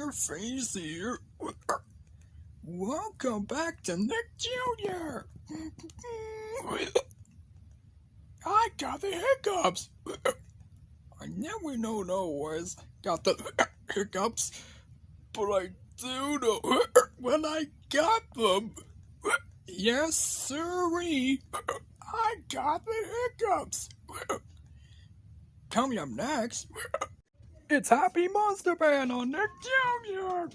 your face here. Welcome back to Nick Jr. I got the hiccups. I never know always got the hiccups, but I do know when I got them. Yes, sirree. I got the hiccups. Coming up next, it's Happy Monster Band on Nick Jr.